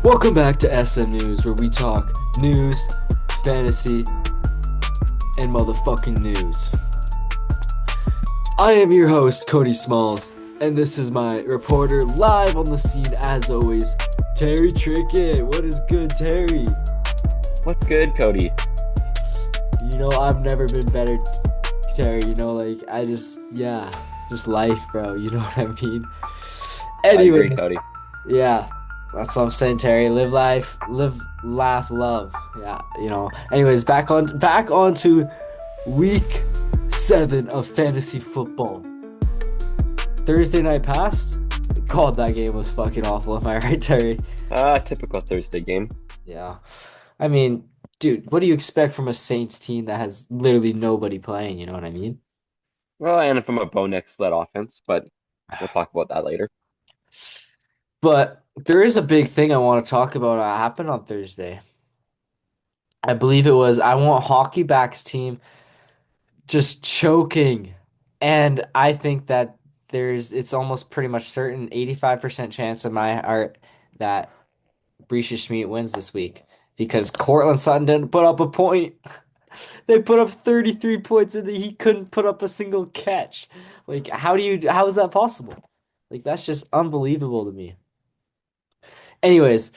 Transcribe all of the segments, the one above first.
Welcome back to SM News, where we talk news, fantasy, and motherfucking news. I am your host, Cody Smalls, and this is my reporter live on the scene, as always, Terry Tricket. What is good, Terry? What's good, Cody? I've never been better, Terry. Just life, bro. You know what I mean? I Anyway, agree, Cody. yeah, that's what I'm saying, Terry. Live life, live, laugh, love. Yeah, Anyways, back on to week 7 of fantasy football. Thursday night passed. God, that game was fucking awful. Am I right, Terry? Typical Thursday game. Yeah. I mean, dude, what do you expect from a Saints team that has literally nobody playing? You know what I mean? Well, and from a Bo Nix-led offense, but we'll talk about that later. But there is a big thing I want to talk about that happened on Thursday. I believe it was I want hockey backs team just choking. And I think that it's almost pretty much certain 85% chance of my heart that Breesha Schmidt wins this week because Cortland Sutton didn't put up a point. They put up 33 points and he couldn't put up a single catch. Like, how is that possible? Like, that's just unbelievable to me. Anyways,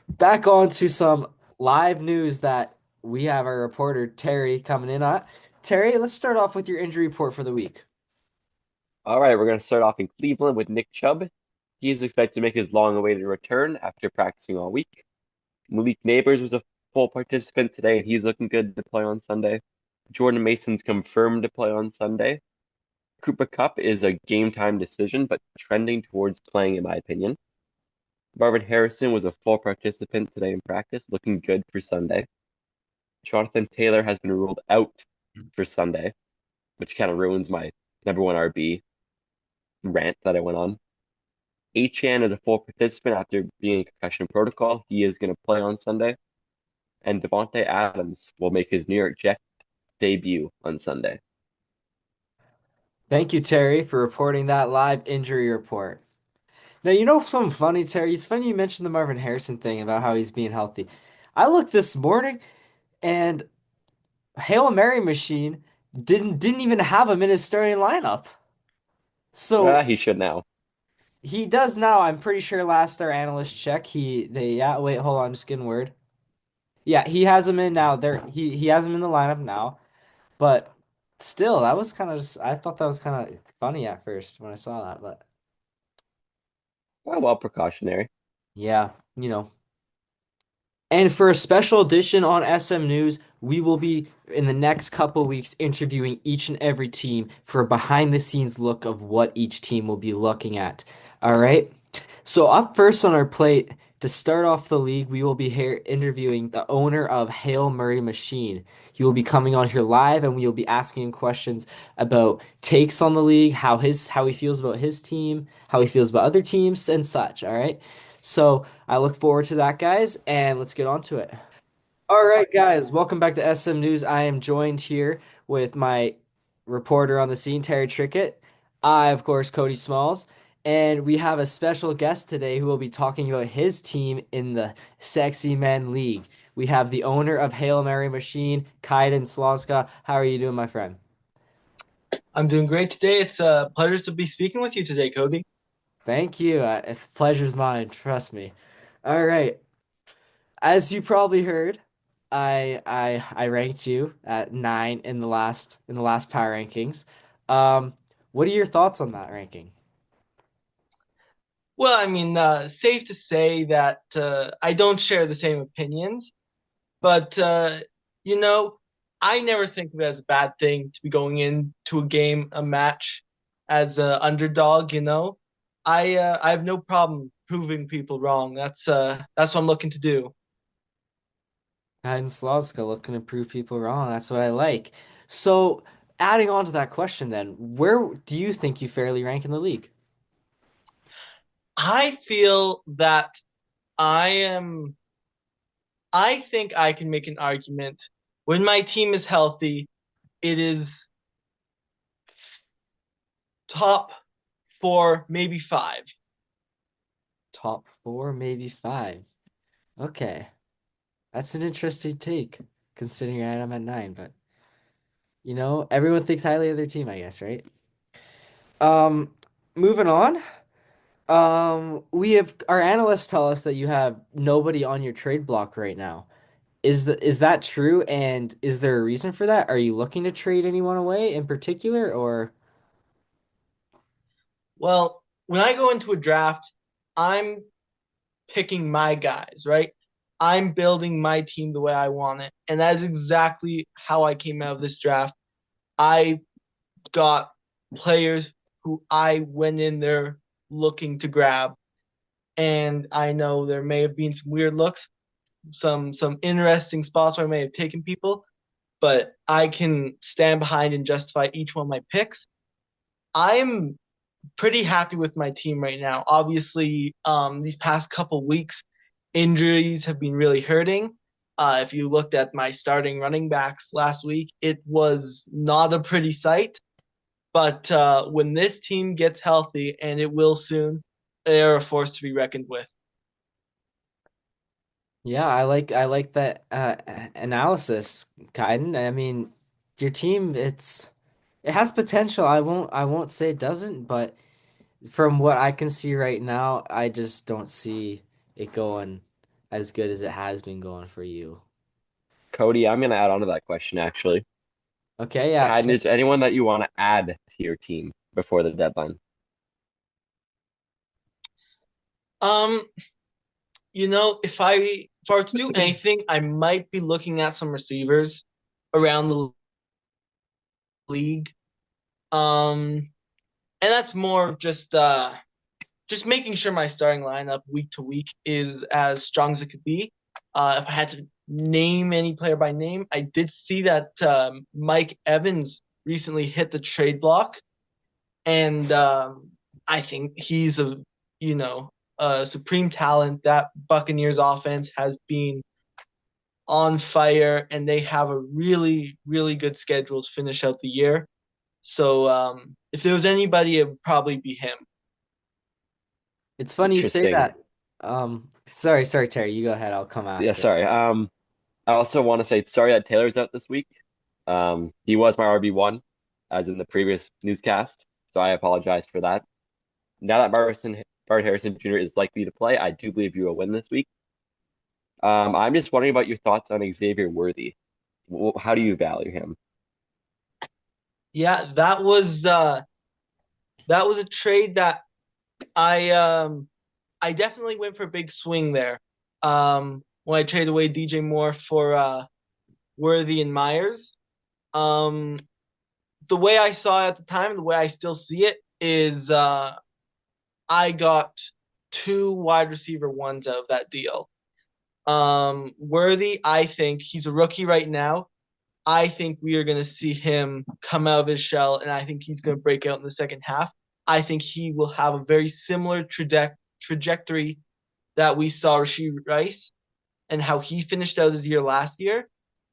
back on to some live news that we have our reporter Terry coming in on. Terry, let's start off with your injury report for the week. All right, we're going to start off in Cleveland with Nick Chubb. He is expected to make his long-awaited return after practicing all week. Malik Neighbors was a full participant today, and he's looking good to play on Sunday. Jordan Mason's confirmed to play on Sunday. Cooper Kupp is a game-time decision, but trending towards playing, in my opinion. Marvin Harrison was a full participant today in practice, looking good for Sunday. Jonathan Taylor has been ruled out for Sunday, which kind of ruins my number one RB rant that I went on. Achan is a full participant after being in concussion protocol. He is going to play on Sunday. And Devontae Adams will make his New York Jets debut on Sunday. Thank you, Terry, for reporting that live injury report. Now, you know something funny, Terry? It's funny you mentioned the Marvin Harrison thing about how he's being healthy. I looked this morning and Hail Mary Machine didn't even have him in his starting lineup. So He should now. he does now. I'm pretty sure last our analyst check, yeah, wait, hold on, just getting word. Yeah, he has him in now. He has him in the lineup now. But still, that was kind of just I thought that was kind of funny at first when I saw that, but Well, precautionary. yeah, you know. And for a special edition on SM News, we will be in the next couple weeks interviewing each and every team for a behind the scenes look of what each team will be looking at. All right. So up first on our plate to start off the league, we will be here interviewing the owner of Hail Murray Machine. He will be coming on here live, and we will be asking him questions about takes on the league, how he feels about his team, how he feels about other teams, and such. All right. So I look forward to that, guys, and let's get on to it. All right, guys, welcome back to SM News. I am joined here with my reporter on the scene, Terry Trickett. I, of course, Cody Smalls. And we have a special guest today who will be talking about his team in the Sexy Men League. We have the owner of Hail Mary Machine, Kaiden Slauska. How are you doing, my friend? I'm doing great today. It's a pleasure to be speaking with you today, Cody. Thank you. It's pleasure's mine, trust me. All right. As you probably heard, I ranked you at 9 in the last power rankings. Um, what are your thoughts on that ranking? Well, safe to say that I don't share the same opinions, but you know, I never think of it as a bad thing to be going into a game, a match, as an underdog. I have no problem proving people wrong. That's what I'm looking to do. And Slawska looking to prove people wrong. That's what I like. So, adding on to that question, then, where do you think you fairly rank in the league? I feel that I am. I think I can make an argument when my team is healthy. It is top four, maybe five. Top four, maybe five. Okay. That's an interesting take, considering I'm at 9, but everyone thinks highly of their team, I guess, right? Um, moving on. We have our analysts tell us that you have nobody on your trade block right now. Is that true? And is there a reason for that? Are you looking to trade anyone away in particular, or Well, when I go into a draft, I'm picking my guys, right? I'm building my team the way I want it. And that is exactly how I came out of this draft. I got players who I went in there looking to grab. And I know there may have been some weird looks, some interesting spots where I may have taken people, but I can stand behind and justify each one of my picks. I'm pretty happy with my team right now. Obviously, these past couple weeks, injuries have been really hurting. If you looked at my starting running backs last week, it was not a pretty sight. But when this team gets healthy, and it will soon, they're a force to be reckoned with. yeah, I like that analysis, Kaiden. I mean, your team it has potential. I won't say it doesn't, but from what I can see right now, I just don't see it going as good as it has been going for you. Cody, I'm gonna add on to that question actually. Okay, yeah. Kind, is anyone that you want to add to your team before the deadline? Um, if I were to do anything, I might be looking at some receivers around the league. Um, and that's more of just making sure my starting lineup week to week is as strong as it could be. If I had to name any player by name, I did see that Mike Evans recently hit the trade block, and I think he's you know a supreme talent. That Buccaneers offense has been on fire, and they have a really really good schedule to finish out the year. So if there was anybody, it would probably be him. It's funny you say Interesting. that. Sorry, Terry. You go ahead. I'll come Yeah, after. sorry. I also want to say sorry that Taylor's out this week. He was my RB1, as in the previous newscast, so I apologize for that. Now that Bart Harrison Jr. is likely to play, I do believe you will win this week. I'm just wondering about your thoughts on Xavier Worthy. How do you value him? Yeah, that was a trade that I definitely went for a big swing there. When I traded away DJ Moore for Worthy and Myers. Um, the way I saw it at the time, the way I still see it is I got two wide receiver ones out of that deal. Worthy, I think he's a rookie right now. I think we are going to see him come out of his shell, and I think he's going to break out in the second half. I think he will have a very similar trajectory that we saw Rasheed Rice and how he finished out his year last year.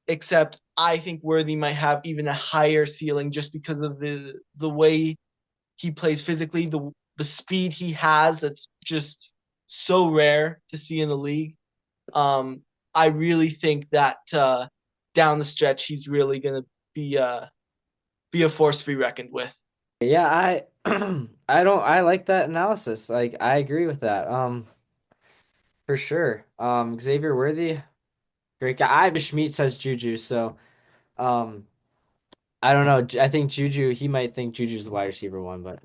Except I think Worthy might have even a higher ceiling just because of the way he plays physically, the speed he has. That's just so rare to see in the league. Um, I really think that down the stretch, he's really going to be a force to be reckoned with. Yeah, I like that analysis. Like I agree with that. For sure. Xavier Worthy, great guy. Ivan Schmidt says Juju, so um I don't know. I think Juju, he might think Juju's the wide receiver one, but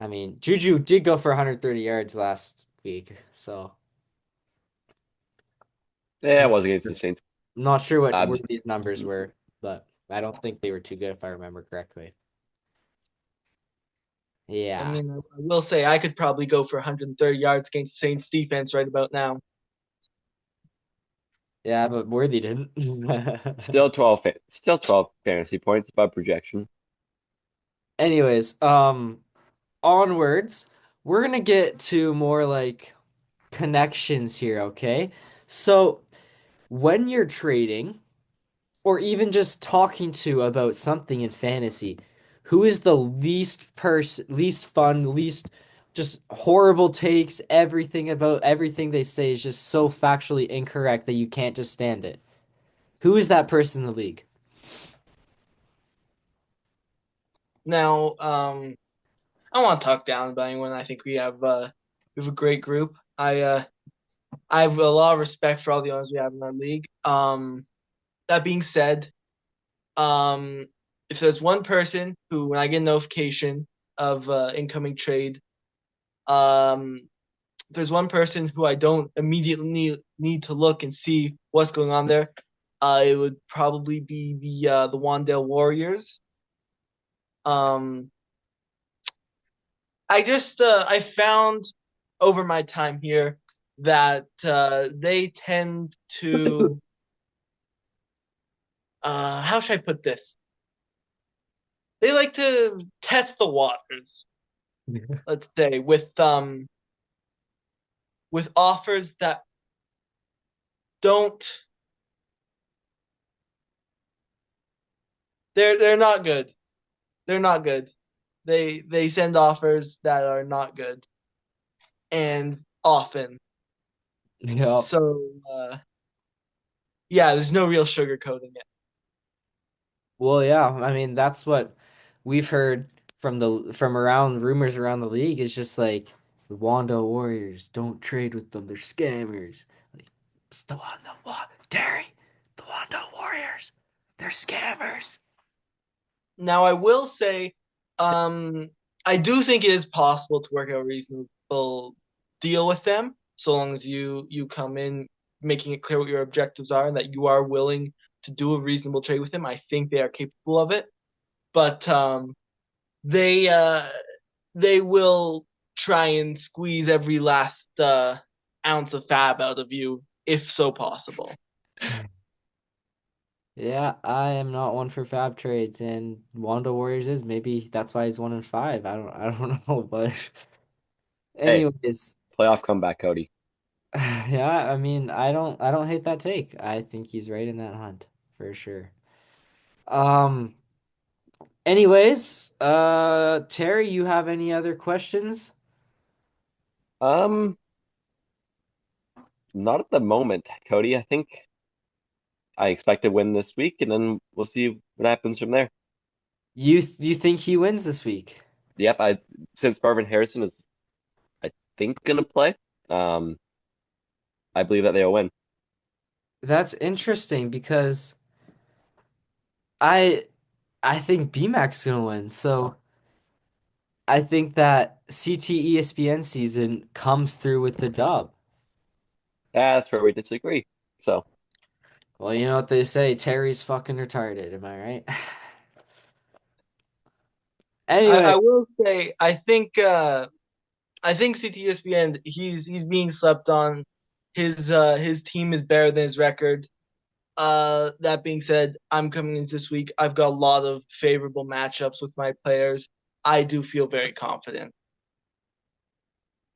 I mean, Juju did go for 130 yards last week, so Yeah, I'm it was against the Saints. not sure what Um, Worthy's numbers were, but I don't think they were too good if I remember correctly. I Yeah. mean, I will say I could probably go for 130 yards against the Saints defense right about now. Yeah, but Worthy didn't. still 12 fantasy points above projection. Anyways, onwards, we're gonna get to more like connections here, okay? So when you're trading or even just talking to about something in fantasy, who is the least fun, least just horrible takes. Everything about everything they say is just so factually incorrect that you can't just stand it. Who is that person in the league? Now, I want to talk down about anyone. I think we have a great group. I have a lot of respect for all the owners we have in our league. That being said, um, if there's one person who, when I get a notification of incoming trade, if there's one person who I don't immediately need to look and see what's going on there, it would probably be the Wandale Warriors. Um, I found over my time here that they tend to how should I put this? They like to test the waters, let's say, with offers that don't they're not good. They're not good. They send offers that are not good and often. Yep. So yeah, there's no real sugarcoating it. Well, yeah. I mean, that's what we've heard from around rumors around the league. Is just like the Wando Warriors. Don't trade with them. They're scammers. Like it's the Wando Terry. The Wando Warriors. They're scammers. Now, I will say, um, I do think it is possible to work out a reasonable deal with them, so long as you come in making it clear what your objectives are and that you are willing to do a reasonable trade with them. I think they are capable of it, but they uh, they will try and squeeze every last ounce of fab out of you, if so possible. Yeah, I am not one for fab trades, and Wando Warriors is maybe that's why he's 1-5. I don't know, but Hey, anyways, playoff comeback, Cody. yeah, I mean, I don't hate that take. I think he's right in that hunt for sure. Um, anyways, Terry, you have any other questions? Um, not at the moment, Cody. I think I expect to win this week, and then we'll see what happens from there. You think he wins this week? Yep, I since Marvin Harrison is, I think, gonna play. Um, I believe that they'll win. That's interesting because I I think BMAC's gonna win. So I think that CT ESPN season comes through with the dub. That's where we disagree. So, Well, you know what they say, Terry's fucking retarded, am I right? I Anyway, will say I think CTSBN he's being slept on. His team is better than his record. That being said, I'm coming into this week. I've got a lot of favorable matchups with my players. I do feel very confident.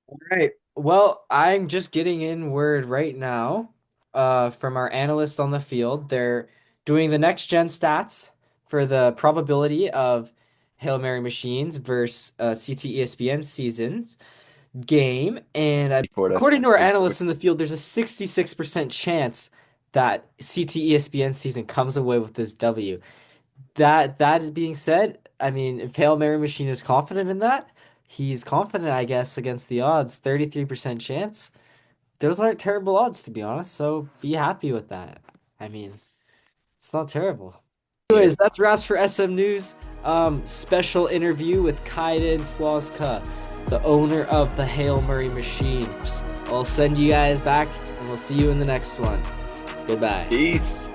all right. Well, I'm just getting in word right now from our analysts on the field. They're doing the next gen stats for the probability of Hail Mary machines versus CT ESPN seasons game. And before to according to our big board. analysts in the field, there's a 66% chance that CT ESPN season comes away with this W. That is being said, I mean, if Hail Mary Machine is confident in that, he's confident, I guess, against the odds. 33% chance. Those aren't terrible odds, to be honest, so be happy with that. I mean, it's not terrible. Either. Anyways, that's wraps for SM News. Special interview with Kaiden Slauska, the owner of the Hail Murray Machines. I'll send you guys back, and we'll see you in the next one. Goodbye. Peace.